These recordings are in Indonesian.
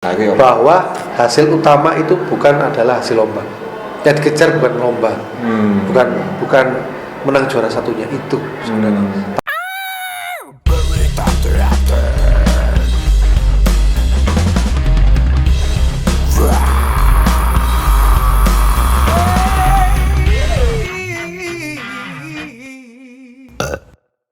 Nah, itu bahwa hasil utama itu bukan adalah hasil lomba. Yang dikejar bukan lomba, bukan menang juara satunya itu sebenarnya.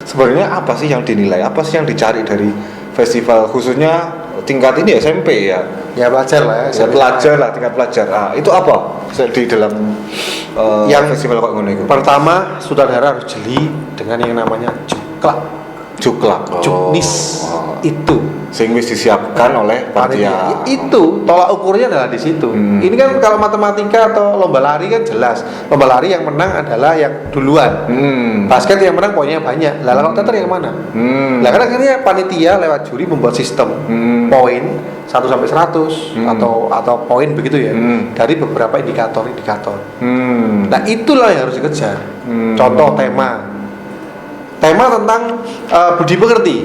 Sebenarnya apa sih yang dinilai? Apa sih yang dicari dari festival khususnya tingkat ini SMP ya? Ya pelajar lah ya. Pelajar lah, tingkat pelajar. Itu apa di dalam yang festival kok ngono itu? Pertama, sutradara harus jeli dengan yang namanya juklak. Juknis. Itu sing wis disiapkan oleh panitia. Itu tolak ukurnya adalah di situ. Ini kan kalau matematika atau lomba lari kan jelas. Lomba lari yang menang adalah yang duluan. Basket yang menang poinnya banyak. Lah kalau teater yang mana? Lah kan akhirnya panitia lewat juri membuat sistem poin 1 sampai 100 atau poin begitu ya. Dari beberapa indikator. Nah, itulah yang harus dikejar. Contoh tema tentang budi pekerti.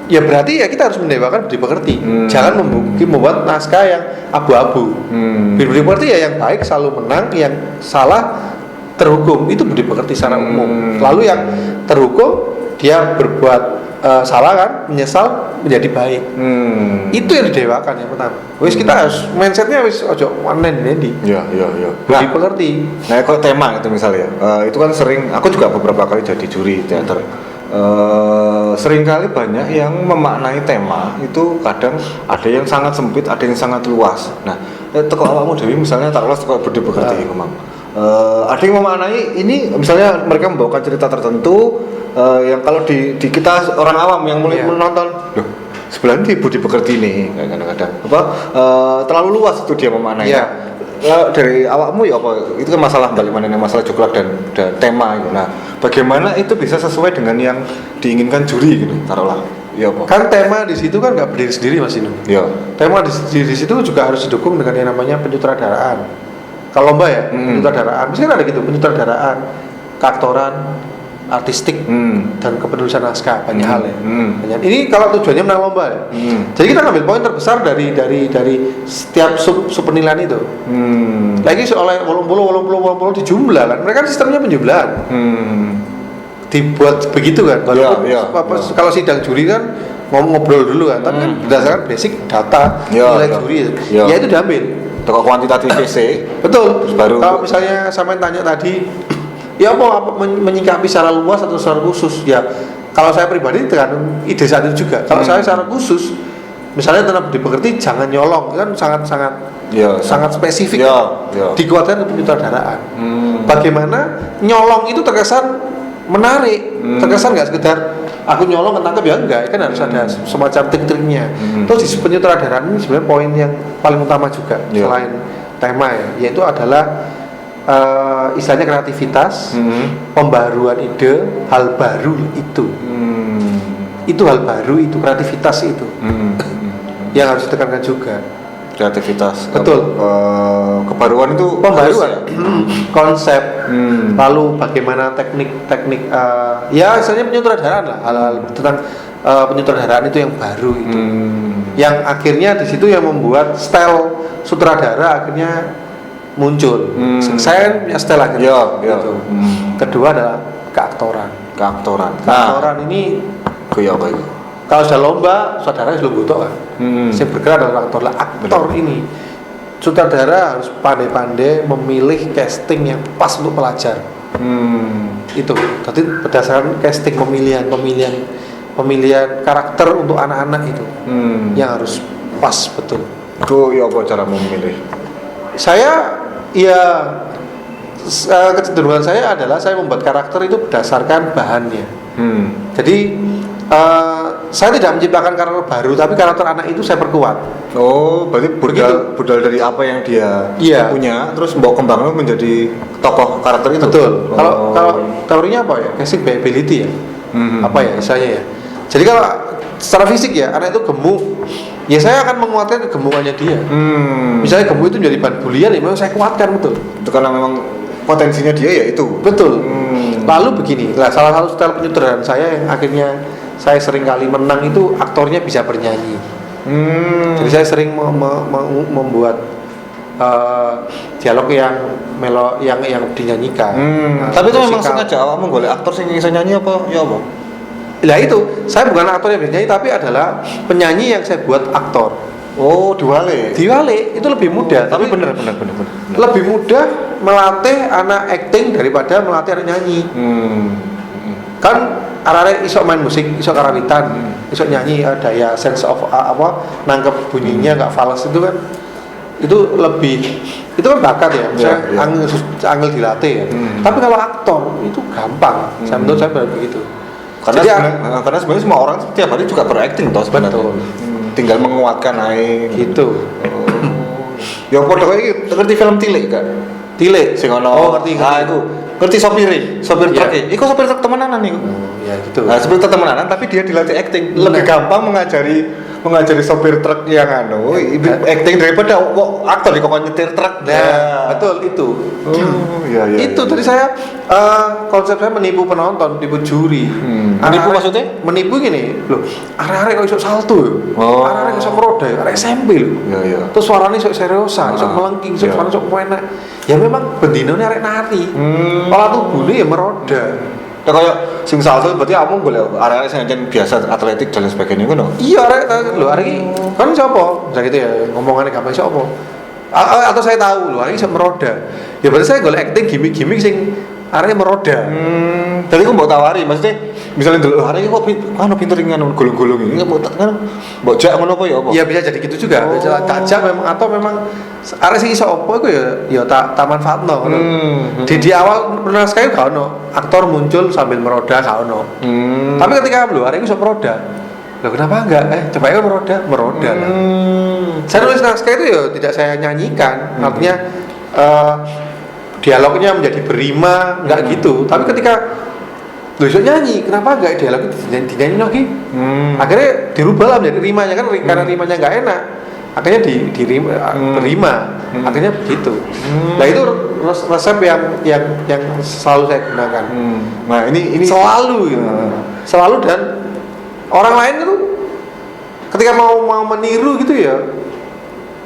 Ya berarti ya kita harus mendewakan budi pekerti. Jangan membuat naskah yang abu-abu. Budi pekerti ya yang baik selalu menang, yang salah terhukum. Itu budi pekerti secara umum. Lalu yang terhukum dia berbuat salah kan, menyesal menjadi baik. Itu yang didewakan yang pertama. Wis kita harus mindsetnya wis ojo wanen ini. Iya. Budi pekerti. Nah, kalau tema itu misalnya, itu kan sering. Aku juga beberapa kali jadi juri teater. Seringkali banyak yang memaknai tema itu kadang ada yang sangat sempit, ada yang sangat luas. Nah, teko awakmu dewi misalnya tak luas teko budi pekerti memang. Ada yang memaknai ini misalnya mereka membawakan cerita tertentu yang kalau di kita orang awam yang mulai menonton, loh sebenarnya di budi pekerti ini kadang-kadang terlalu luas itu dia memaknai. Dari awakmu ya apa itu kan masalah balik mana masalah juklak dan tema gitu. Nah, bagaimana itu bisa sesuai dengan yang diinginkan juri gitu taruhlah. Ya apa? Kan tema di situ kan nggak berdiri sendiri Mas Inu. Iya. Tema di situ juga harus didukung dengan yang namanya penyutradaraan. Kalau lomba ya, penyutradaraan. Misalnya ada gitu, penyutradaraan, keaktoran, artistik dan kepenulisan naskah banyak hal ya. Ini kalau tujuannya menang lomba ya. Jadi kita ngambil poin terbesar dari setiap sub penilaian itu. Lagi soalnya 80 di jumlah kan. Mereka kan sistemnya penjumlahan. Dibuat begitu kan. Kalau sidang juri kan ngobrol dulu kan. Tapi kan berdasarkan basic data nilai juri. Ya itu diambil. Toko kuantitatif PC. Betul. Baru kalau misalnya sampai tanya tadi ya apa menyikapi secara luas atau secara khusus ya, kalau saya pribadi tergantung ide saat itu juga. Kalau saya secara khusus misalnya tentang budi pekerti jangan nyolong kan sangat spesifik dikuatkan ke penyutradaraan. Bagaimana nyolong itu terkesan menarik, terkesan nggak sekedar aku nyolong ketangkep ya enggak, kan harus ada semacam trik-triknya. Terus di penyutradaraan ini sebenarnya poin yang paling utama juga selain tema ya, yaitu adalah istilahnya kreativitas, pembaruan ide, hal baru itu. Itu hal baru itu, kreativitas itu. Yang harus ditekankan juga. Kreativitas. Betul. Kebaruan itu pembaruan. Konsep. Lalu bagaimana teknik ya istilahnya penyutradaraan lah, hal-hal tentang penyutradaraan itu yang baru itu. Yang akhirnya di situ yang membuat style sutradara akhirnya muncul. Saya punya style akhirnya. Gitu. Kedua adalah keaktoran. Keaktoran ini kayak apa itu? Kalau sudah lomba, sutradara sudah butuh kan. Saya bergerak adalah aktor. Aktor ini sutradara harus pandai-pandai memilih casting yang pas untuk pelajar. Itu. Jadi berdasarkan casting pemilihan karakter untuk anak-anak itu yang harus pas betul. Itu ya apa cara memilih? Saya kecenderungan saya adalah saya membuat karakter itu berdasarkan bahannya. Jadi saya tidak menciptakan karakter baru, tapi karakter anak itu saya perkuat. Oh, berarti budal dari apa yang dia punya, terus bawa kembangnya menjadi tokoh karakter itu. Betul. Kalau teorinya apa ya? Casting by ability ya. Apa ya istilahnya ya? Jadi kalau secara fisik ya anak itu gemuk, ya saya akan menguatkan kegemukannya dia. Misalnya gemuk itu menjadi bahan bulian, ya memang saya kuatkan betul. Itu karena memang potensinya dia ya itu. Betul. Lalu begini, salah satu style penyutradaraan saya yang akhirnya saya sering kali menang itu aktornya bisa bernyanyi. Jadi saya sering membuat dialog yang dinyanyikan. Tapi itu memang sengaja awakmu golek aktor sing iso nyanyi apa ya apa? Lah itu, saya bukan aktor yang bisa nyanyi tapi adalah penyanyi yang saya buat aktor. Oh, diwale. Diwale itu lebih mudah, tapi bener. Lebih mudah melatih anak acting daripada melatih anak nyanyi. Kan arek iso main musik, iso karawitan, iso nyanyi, daya sense of nangkep bunyinya nggak fals itu kan. Itu kan bakat ya, misalnya angel dilatih ya. Tapi kalau aktor itu gampang, menurut saya begitu. Karena sebenarnya semua orang setiap hari juga berakting toh sebenarnya. Tinggal menguatkan aja gitu. Ya padha kowe ngerti film Tilik kan? Tilik sing ono. Ngerti. Itu ngerti sopir truk. Iku sopir truk temenanan iku. Ya gitu. Nah, sopir truk temenanan tapi dia dilatih acting. Lebih gampang mengajari sopir truk yang acting daripada aktor di kok nyetir truk. Betul itu. Iya. Itu tadi saya konsep saya menipu penonton, menipu juri. Menipu maksudnya? Menipu gini, loh, arek-arek kok iso salto ya. Arek-arek iso meroda ya, arek SMP lho. Iya. Terus suaranya iso seriosa, iso melengking, suaranya iso enak. Ya memang bendinone arek nari. Olah tubuhnya ya meroda. Ya kayak sing salto berarti kamu boleh arek-arek sing biasa atletik dan sebagainya ngono. Iya arek lho arek iki kan sapa? Misalnya gitu ya, ngomongannya gampang sapa? Atau saya tahu lho arek iso meroda. Ya berarti saya golek acting gimmick-gimmick sing arek meroda. Tadi aku mau tawari, maksudnya misalnya dulu arek kok pinter ngono golong-golong ini kan mbok jak ngono apa ya apa? Ya bisa jadi gitu juga. Bisa tajak memang atau memang arek sing iso apa iku ya tak manfaatno ngono. Di awal naskah gak ono aktor muncul sambil meroda gak ono. Tapi ketika lho arek iso meroda. Loh kenapa enggak? Coba ya meroda lah. Saya nulis naskah itu ya tidak saya nyanyikan. Artinya dialognya menjadi berima, enggak gitu. Tapi ketika lu iso nyanyi, kenapa enggak dialognya dinyanyi lagi? Akhirnya dirubah lah menjadi rimanya kan karena rimanya enggak enak. Akhirnya berima. Akhirnya begitu. Nah itu resep yang selalu saya gunakan. Nah ini selalu gitu. Selalu dan orang lain itu ketika mau meniru gitu ya,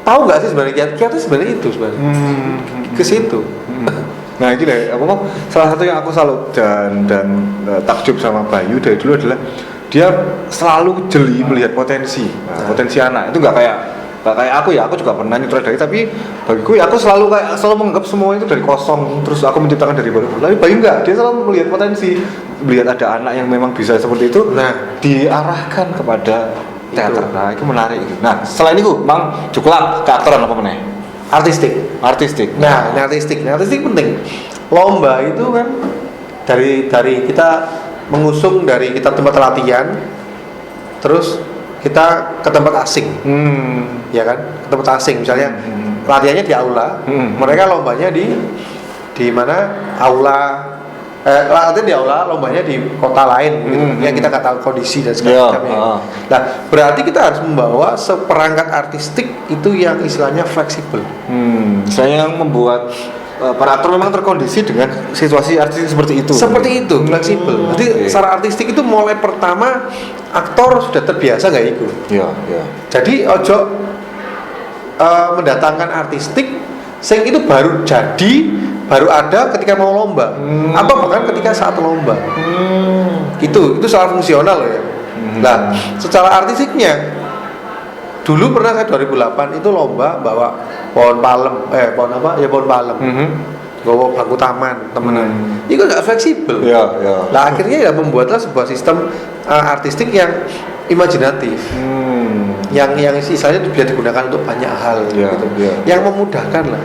tahu nggak sih sebenarnya kiat sebenarnya itu sebenarnya ke situ. Nah ini deh, salah satu yang aku salut dan takjub sama Bayu dari dulu adalah dia selalu jeli melihat potensi anak. Itu nggak kayak aku ya, aku juga pernah nyutradari tapi bagiku ya aku selalu menganggap semua itu dari kosong terus aku menciptakan dari baru. Tapi Bayu enggak, dia selalu melihat potensi, melihat ada anak yang memang bisa seperti itu, diarahkan kepada teater. Nah itu menarik itu. Nah selain itu Mang Juklak keaktoran apa meneh? Artistik. Nah, artistik penting. Lomba itu kan dari kita mengusung dari kita tempat latihan, terus kita ke tempat asing, ya kan? Ke tempat asing, misalnya latihannya di aula, mereka lombanya di mana? Aula. Latihan di aula, lombanya di kota lain, gitu. Ya kita nggak tahu kondisi dan segala macamnya. Nah, berarti kita harus membawa seperangkat artistik itu yang istilahnya fleksibel. Saya yang membuat para aktor memang terkondisi dengan situasi artistik seperti itu. Seperti itu, fleksibel. Jadi secara artistik itu mulai pertama aktor sudah terbiasa nggak ikut. Iya. Jadi ojo mendatangkan artistik, sing itu baru ada ketika mau lomba, atau bahkan ketika saat lomba. Itu secara fungsional ya. Nah, secara artistiknya dulu pernah saya 2008 itu lomba bawa pohon palem, pohon palem. Bawa bangku taman temenan. Itu nggak fleksibel. Iya. Nah akhirnya ya membuatlah sebuah sistem artistik yang imajinatif, yang istilahnya bisa digunakan untuk banyak hal, gitu. Yang memudahkan lah.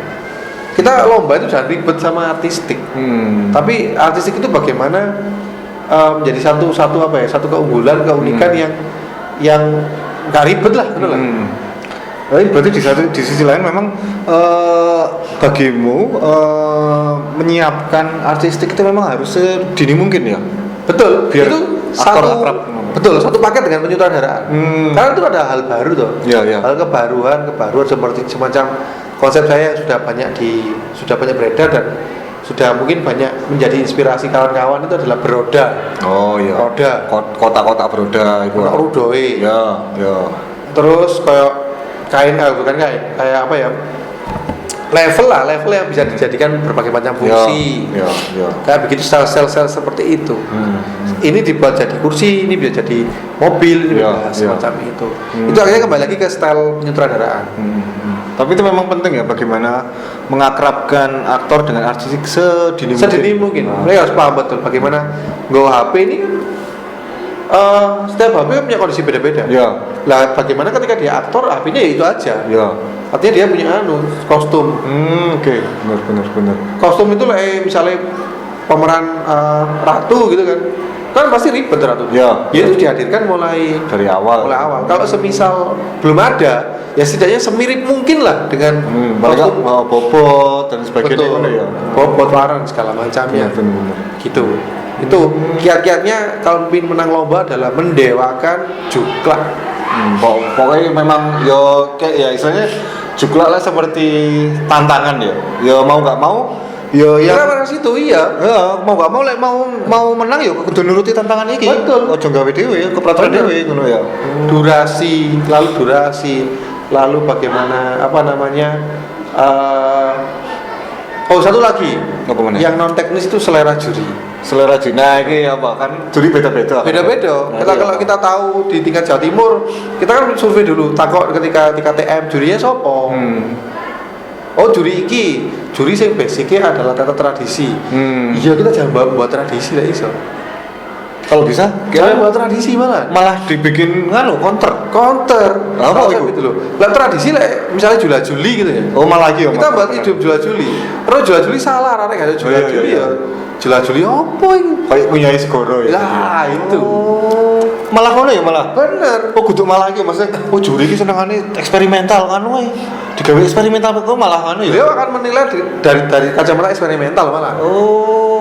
Kita lomba itu jangan ribet sama artistik, tapi artistik itu bagaimana menjadi satu keunggulan, keunikan yang nggak ribet lah, gitu lah. Tapi berarti di sisi lain memang bagimu menyiapkan artistik itu memang harus sedini mungkin ya. Betul. Biar itu aktor akrab. Betul, satu paket dengan penyutradaraan. Karena itu ada hal baru tuh. Iya. Hal kebaruan seperti semacam konsep saya yang sudah banyak beredar dan sudah mungkin banyak menjadi inspirasi kawan-kawan itu adalah beroda. Oh iya. Roda. Kotak-kotak beroda itu. Rudoe. Ya. terus kayak bukan kayak apa ya, level yang bisa dijadikan berbagai macam fungsi. Kayak begitu sel-sel seperti itu. Ini dibuat jadi kursi, ini bisa jadi mobil, ini bisa semacam itu. Itu akhirnya kembali lagi ke style penyutradaraan. Tapi itu memang penting ya, bagaimana mengakrabkan aktor dengan artis sedini mungkin. Mereka harus paham betul bagaimana HP ini setiap HP punya kondisi beda-beda. Lah bagaimana ketika dia aktor, HP-nya ya itu aja. Artinya dia punya kostum. Oke. Benar. Kostum itu misalnya pemeran ratu gitu kan pasti ribet ratu. Itu dihadirkan mulai dari awal. Kalau semisal belum ada, ya setidaknya semirip mungkin lah dengan kostum bobot dan sebagainya. Bobot warna segala macamnya. Benar. Gitu. Itu kiat-kiatnya kalau ingin menang lomba adalah mendewakan juklak. Pokoknya memang kayak ya istilahnya juklak lah seperti tantangan ya mau nggak mau ya situ mau nggak mau mau menang ya kudu nuruti tantangan ini. Betul. Ojo gawe dhewe kepraturan dhewe ngono ya. Durasi lalu bagaimana satu lagi yang non teknis itu selera juri. Nah ini apa kan juri beda-beda. Kalau kita tahu di tingkat Jawa Timur, kita kan survei dulu takok ketika TM jurinya sopo. Juri sing basicnya adalah tata tradisi. Iya, kita jangan buat tradisi lah iso. Kalau bisa, kita buat tradisi malah dibikin counter. Apa gitu loh. Lah tradisi lah misalnya jula-juli gitu ya. Malah lagi kita buat hidup jula-juli. Terus jula-juli salah, arek ada jula-juli ya. Jula-juli apa ini? Kayak punya segoro ya. Lah itu. Malah ngono ya malah. Bener. Kudu malah iki maksudnya juri iki senengane eksperimental kan wae. Digawe eksperimental kok malah ngono ya. Dia akan menilai dari kacamata eksperimental malah.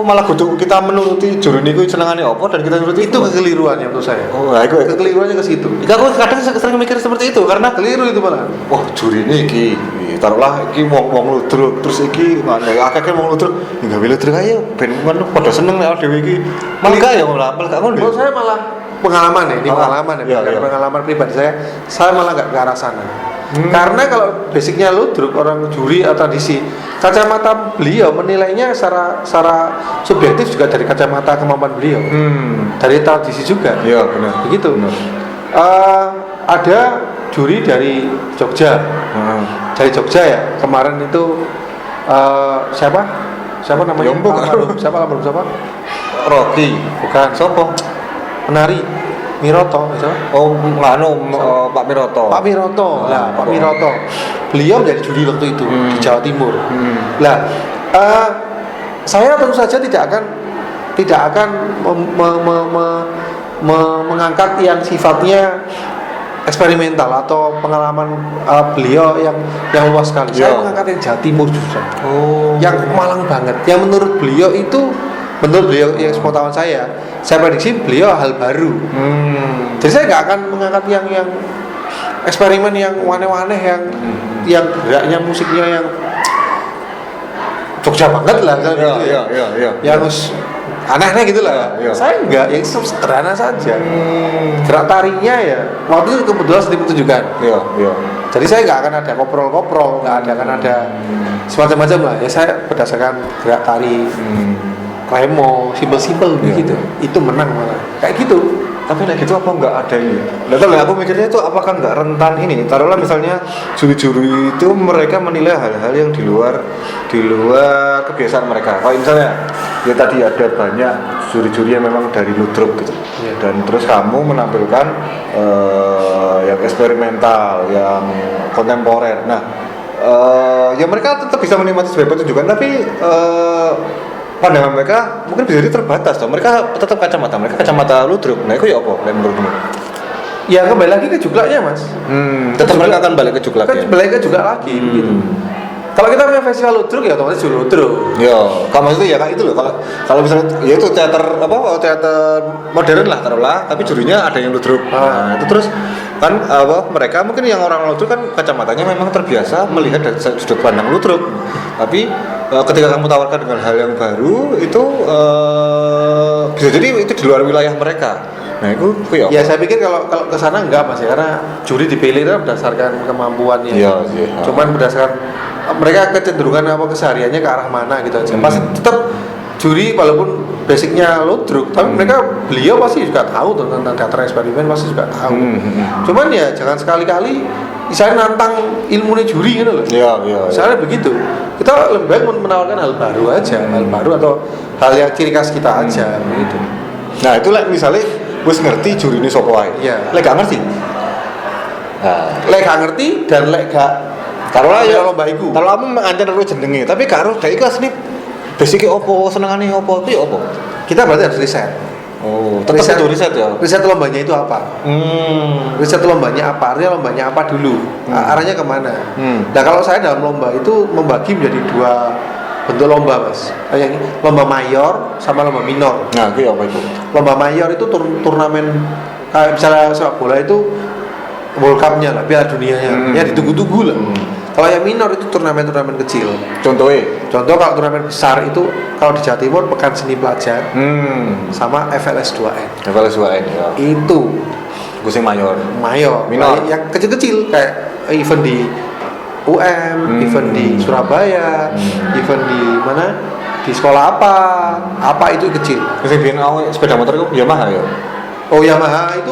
Malah kudu kita menuruti juri niku senengane apa dan kita nuruti itu kekeliruannya menurut saya. Itu kekeliruannya ke situ. Aku kadang sering mikir seperti itu karena keliru itu malah. Juri ini iki taruhlah iki wong ludruk terus iki akeh wong ludruk gawe ludruk ae ben padha seneng nek dhewe iki. Malah gak ya malah ngono. Menurut saya malah pengalaman pengalaman pribadi saya malah nggak ke arah sana. Karena kalau basicnya ludruk orang juri atau tradisi, kacamata beliau menilainya secara subjektif juga dari kacamata kemampuan beliau, dari tradisi juga. Iya benar. Begitu. Ada juri dari Jogja, ya kemarin itu siapa namanya? Siapa? Rocky. Bukan. Sopo? Penari Miroto, Pak Miroto. Pak Miroto. Beliau menjadi juri waktu itu di Jawa Timur. Lah, saya tentu saja tidak akan mengangkat yang sifatnya eksperimental atau pengalaman beliau yang luas sekali. Saya mengangkat yang Jawa Timur justru. Yang Malang banget. Yang menurut beliau yang sepengetahuan saya prediksi beliau hal baru. Jadi saya nggak akan mengangkat yang eksperimen yang aneh-aneh yang geraknya musiknya yang Jogja banget lah yang aneh gitu lah. Saya enggak, yang sederhana saja. Gerak tarinya ya waktu itu kebetulan sedang pertunjukan. Jadi saya nggak akan ada koprol, nggak akan ada semacam-macam lah. Ya saya berdasarkan gerak tari. Remo, simpel begitu. Itu menang malah. Kayak gitu. Tapi kayak gitu apa enggak ada ini? Lalu aku mikirnya itu apakah enggak rentan ini? Taruhlah misalnya juri-juri itu mereka menilai hal-hal yang di luar kebiasaan mereka. Kalau misalnya ya tadi ada banyak juri-juri yang memang dari ludruk gitu. Dan terus kamu menampilkan yang eksperimental, yang kontemporer. Nah, ya mereka tetap bisa menikmati sebuah pertunjukan tapi pandangan mereka mungkin bisa jadi terbatas toh. Mereka tetap kacamata ludruk. Nah itu ya apa menurutmu? Ya kembali lagi ke juklaknya mas. Tetap mereka akan balik ke juklak ya? Balik ke juklak lagi gitu. Kalau kita punya festival ludruk ya otomatis juri ludruk. Ya, kalau maksudnya ya kayak itu loh. Kalau misalnya ya itu teater modern lah taruhlah, tapi jurinya ada yang ludruk. Nah itu terus kan mereka mungkin yang orang ludruk kan kacamatanya memang terbiasa melihat dari sudut pandang ludruk. Tapi ketika kamu tawarkan dengan hal yang baru itu bisa jadi itu di luar wilayah mereka. Nah, itu kuwi Ya saya pikir kalau kalau ke sana enggak Mas ya, karena juri dipilih itu berdasarkan kemampuannya. Iya, iya. Cuman berdasarkan mereka kecenderungan apa kesehariannya ke arah mana gitu aja. Pasti tetap juri walaupun basicnya ludruk, tapi beliau pasti juga tahu tentang teater eksperimen, pasti juga tahu. Cuman ya jangan sekali-kali misalnya nantang ilmunya juri gitu loh. Iya, iya. Misalnya begitu. Kita lebih baik menawarkan hal baru aja, hal baru atau hal yang ciri khas kita aja begitu. Nah, itu misalnya wis ngerti juri ini sapa wae. Iya. Lek gak ngerti. Nah, Lek gak ngerti dan lek gak kalau ya lomba iku. Kalau kamu mengancam karo jenenge, tapi karo dhek iku asline basicnya opo, senengane opo, itu ya opo. Kita berarti harus riset. Oh, tetap itu riset ya. Riset lombanya itu apa? Riset lombanya apa? Artinya lombanya apa dulu? Arahnya kemana? Nah kalau saya dalam lomba itu membagi menjadi dua bentuk lomba Mas. Yang lomba mayor sama lomba minor. Nah, itu apa itu? Lomba mayor itu turnamen kayak misalnya sepak bola itu World Cup-nya lah, Piala Dunianya. Ya ditunggu-tunggu lah. Kalau yang minor itu turnamen-turnamen kecil. Contohnya? Contoh kalau turnamen besar itu kalau di Jawa Timur Pekan Seni Pelajar sama FLS 2N. FLS 2N ya. Itu Gusing mayor. minor. Yang kecil-kecil kayak event di UM, event di Surabaya, event di mana? Di sekolah apa itu kecil. Sing biyen awake sepeda motor iku Yamaha ya. Oh Yamaha itu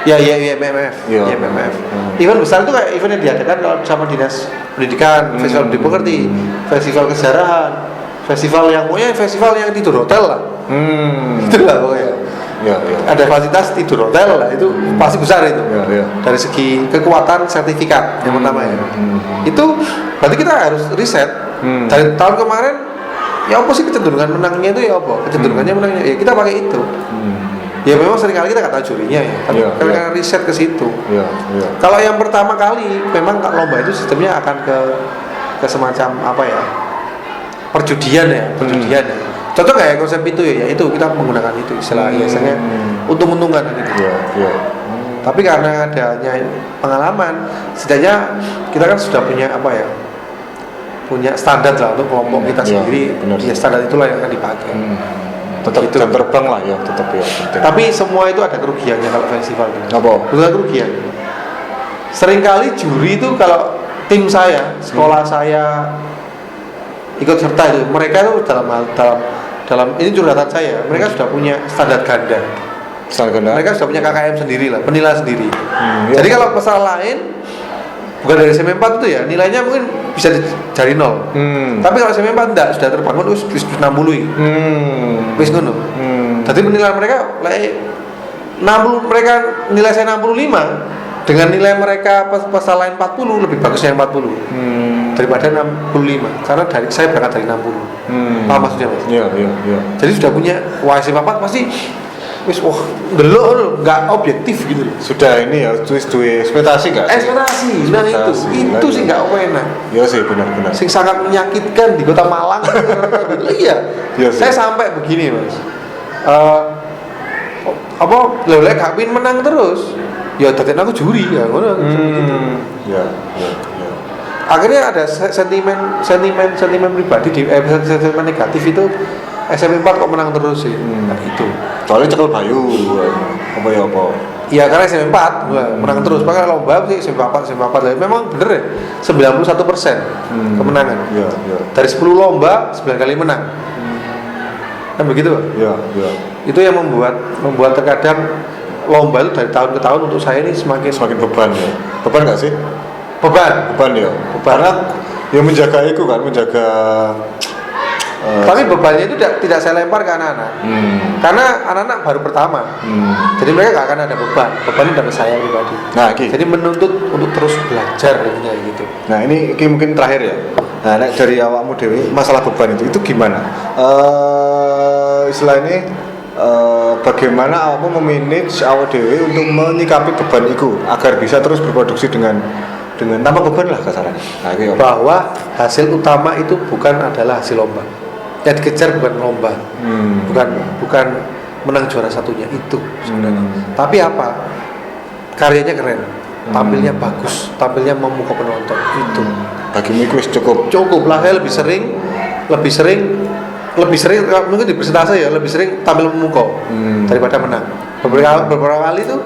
ya IMF. Iya. IMF. Event besar itu kayak event yang diadakan kalau sama dinas pendidikan, festival dimengerti, festival kesejarahan, festival yang tidur hotel lah. Itulah pokoknya. Ya, ya. Ada fasilitas tidur hotel lah, itu pasti besar itu. Ya. Dari segi kekuatan sertifikat yang pertama ya. Itu berarti kita harus riset. Dari tahun kemarin ya apa sih kecenderungan menangnya itu ya apa? Kecenderungannya menangnya ya kita pakai itu. Ya memang seringkali kita nggak tahu jurinya ya, tapi karena riset ke situ. Kalau yang pertama kali memang lomba itu sistemnya akan ke semacam apa ya? Perjudian ya. Contoh kayak konsep itu ya, itu kita menggunakan itu istilah biasanya untung-untungan gitu. Tapi karena adanya pengalaman, setidaknya kita kan sudah punya apa ya? Punya standar lah untuk kelompok kita sendiri. Ya standar itulah yang akan dipakai. Tetap itu jam terbang lah ya, tetap ya. Penting. Tapi semua itu ada kerugiannya kalau festival ini. Apa? Bukan kerugian. Seringkali juri itu kalau tim saya, sekolah saya ikut serta itu, mereka itu dalam ini curhatan saya, mereka sudah punya standar ganda. Mereka sudah punya KKM sendiri lah, penilaian sendiri. Jadi kalau masalah lain bukan dari SM4 itu ya, nilainya mungkin bisa dari 0. Tapi kalau SM4 enggak, sudah terbangun wis 60 wis ngono. Jadi penilaian mereka 60, mereka nilai saya 65 dengan nilai mereka pasal lain 40 lebih bagus yang 40 daripada 65 karena saya berangkat dari 60. Paham maksudnya Mas? Iya. Jadi sudah punya SM4 pasti wis delok enggak objektif gitu loh. Sudah ini ya duwe ekspektasi enggak? Ekspektasi. Nah itu sih enggak enak. Iya sih benar. Sing sangat menyakitkan di Kota Malang. Iya. Saya sampai begini Mas. Lek Kapin menang terus. Ya dadekno aku juri ya ngono. Ya. Akhirnya ada sentimen pribadi di sentimen negatif itu SMP 4 kok menang terus sih. Nah, itu. Soalnya cekel bayu. Apa? Iya karena SMP 4 menang terus. Makanya lomba sih SMP 4. Memang bener ya. 91% kemenangan. Iya. Dari 10 lomba 9 kali menang. Kan begitu, Pak? Iya. Itu yang membuat terkadang lomba itu dari tahun ke tahun untuk saya ini semakin beban ya. Beban enggak sih? Beban ya. Karena ya menjaga itu kan, tapi bebannya itu tidak saya lempar ke anak-anak. Karena anak-anak baru pertama. Jadi mereka nggak akan ada beban dari saya pribadi. Nah, jadi menuntut untuk terus belajar intinya gitu. Nah, ini mungkin terakhir ya. Nah, dari awakmu dewi masalah beban itu gimana? Istilah ini bagaimana awakmu memanage awak dewi untuk menyikapi beban itu agar bisa terus berproduksi dengan tanpa beban lah kasarannya. Nah, bahwa hasil utama itu bukan adalah hasil lomba. Yang dikejar bukan lomba, bukan menang juara satunya itu sebenarnya. Tapi apa? Karyanya keren, tampilnya bagus, tampilnya memukau penonton itu. Bagimu itu cukup lah. Saya lebih sering mungkin di persentase ya lebih sering tampil memukau daripada menang. beberapa kali tuh,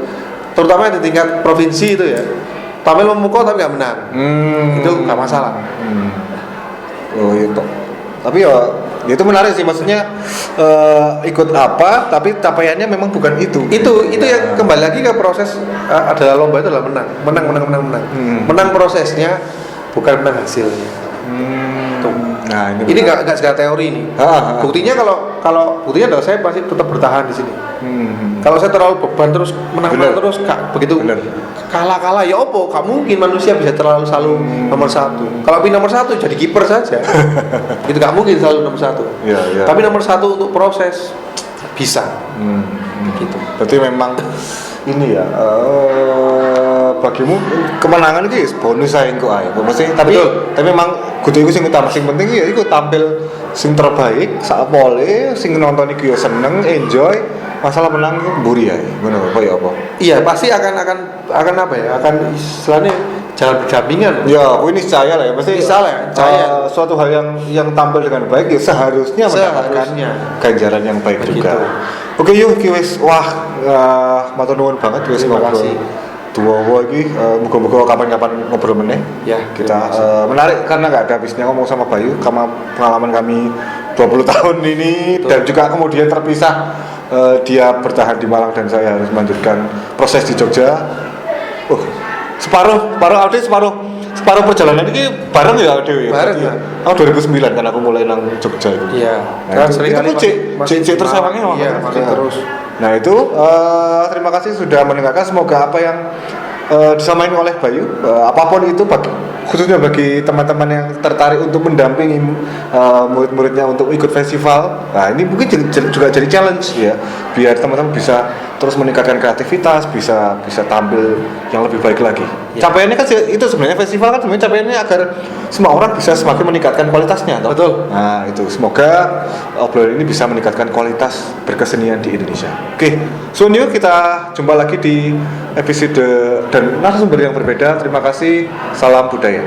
terutama di tingkat provinsi itu ya, tampil memukau tapi nggak menang. Itu nggak masalah. Oh itu. Tapi ya itu menarik sih, maksudnya ikut apa tapi capaiannya memang bukan itu. Itu yang kembali lagi ke proses, adalah lomba itu adalah menang. Menang prosesnya, bukan menang hasilnya. Nah, ini nggak segala teori ini. Buktinya kalau buktinya adalah saya masih tetap bertahan di sini. Kalau saya terlalu beban terus menang terus, begitu kalah ya opo, gak mungkin manusia bisa selalu nomor satu. Kalau nomor satu jadi kiper saja, itu gak mungkin selalu nomor satu. Ya. Tapi nomor satu untuk proses bisa. Gitu. Berarti memang ini ya, bagimu kemenangan itu bonus saya kok ae. Maksudnya tapi memang kudu iku sing utama, sing penting ya iku tampil sing terbaik, sak pole, sing nonton iku ya seneng, enjoy. Masalah menang itu mburi ae. Ngono apa ya apa? Iya, pasti akan apa ya? Akan istilahnya jalan berdampingan. Ya, aku ini niscaya lah ya. Pasti niscaya. Suatu hal yang tampil dengan baik ya seharusnya mendapatkan ganjaran yang baik juga. Oke yuk, wis wah matur nuwun banget wis ngobrol. Dua iki muga-muga kapan-kapan ngobrol meneh. Ya, kita menarik karena nggak ada habisnya ngomong sama Bayu, karena pengalaman kami 20 tahun ini. Betul. Dan juga kemudian terpisah, dia bertahan di Malang dan saya harus melanjutkan proses di Jogja. Separuh perjalanan ini bareng ya Dewi. Bareng ya. 2009 kan aku mulai nang Jogja itu. Iya. Nah, sering kali masih terus emangnya. Iya, masih terus. Nah itu terima kasih sudah mendengarkan. Semoga apa yang disampaikan oleh Bayu, apapun itu khususnya bagi teman-teman yang tertarik untuk mendampingi murid-muridnya untuk ikut festival. Nah ini mungkin juga jadi challenge ya, biar teman-teman bisa terus meningkatkan kreativitas, bisa tampil yang lebih baik lagi. Ya. Capaiannya kan itu sebenarnya festival kan sebenarnya capaiannya agar semua orang bisa semakin meningkatkan kualitasnya. Toh? Betul. Nah itu semoga obrolan ini bisa meningkatkan kualitas berkesenian di Indonesia. Oke, so yuk kita jumpa lagi di episode dan narasumber yang berbeda. Terima kasih, salam budaya.